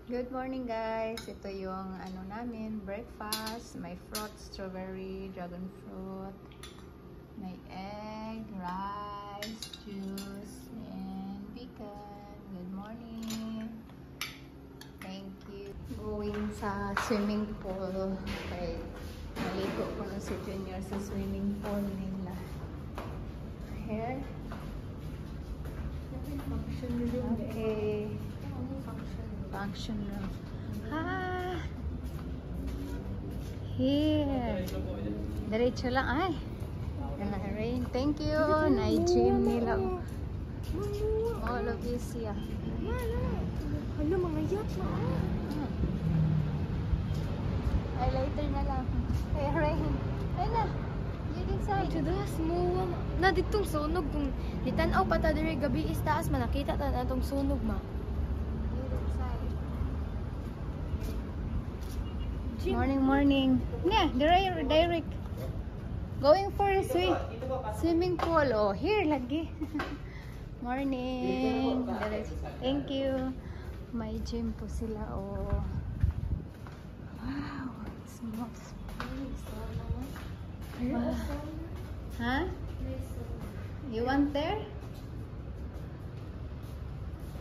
Good morning guys. Ito yung ano namin, breakfast. May fruit, strawberry, dragon fruit. May egg, rice, juice, and bacon. Good morning. Thank you. Going sa swimming pool. Okay. Naligo ko na si Junior sa swimming pool nila. Here. Okay. Function room. Ah! Here. Diretso lang. Ay! Rain. Thank you. Na-gym nila. All of this, yeah. Hala, mga yacht na. Ay, later na lang. Ay, rain. Ay na. You decide. Judas mo. Na ditong sunog kung ditanaw pa ta diri gabi is taas man nakita ta natong sunog ma. Morning, morning. Yeah, direct. Going for a swimming pool. Oh, here lagi. Morning. Direct. Thank you. May gym po sila. Oh. Wow, it smells nice. Wow. Huh? You want there?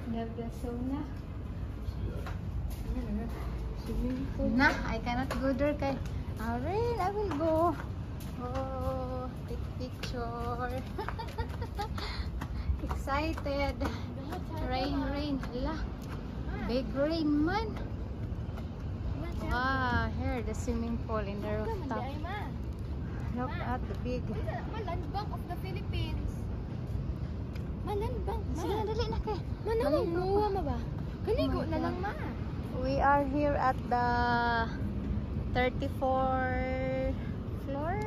You have the sauna? Nah, I cannot go there kay Rain, I will go. Oh, take picture. Excited. Rain. Hala. Big rain man. Wow, here the swimming pool in the rooftop. Look at the big. Land Bank of the Philippines. Land Bank. Sige, dali na kay. Manawang muwa ma ba? Kanigo na lang ma. We are here at the 34th floor,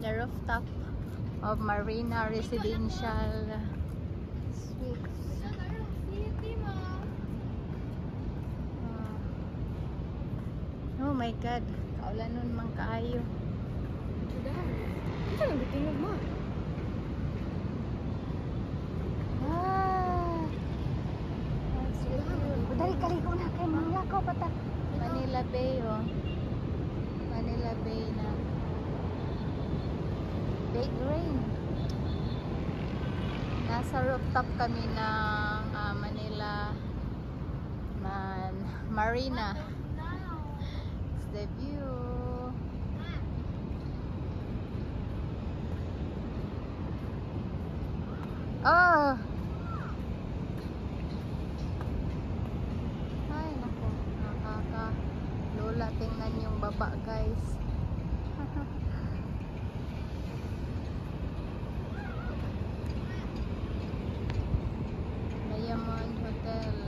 the rooftop of Marina Residential Suites. Oh my God, kaulan nun mang kaayo. Ito lang bitingog mo. Dali kaligo na kay mga ko pata. Manila Bay, oh. Manila Bay na. Big rain. Nasa rooftop kami ng Manila Marina. It's the view. Oh! Lola, tingnan yung baba guys. Diamond Hotel.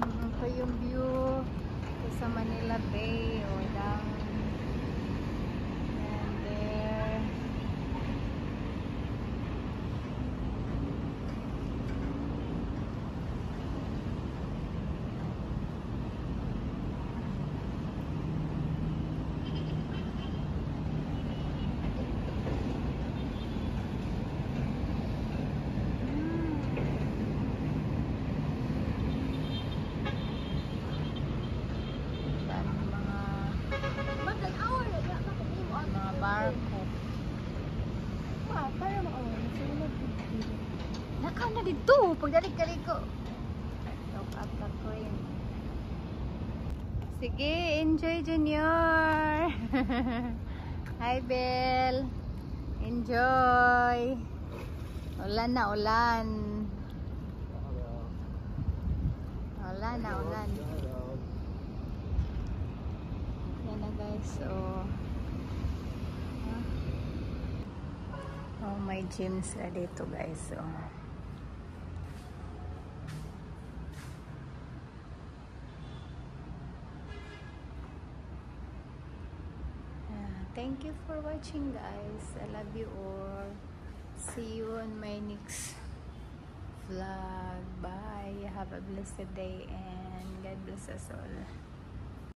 Ito yung view sa Manila Bay o down and there. Mga barko. Para maawala. Nakaw na dito. Pagdalik-dalik ko. Look at the crane. Sige, enjoy Junior. Hi Belle. Enjoy. Ulan na ulan. Ulan na ulan. Yan na guys. So, oh, may gym sila dito guys. So, thank you for watching guys. I love you all. See you on my next vlog. Bye. Have a blessed day and God bless us all.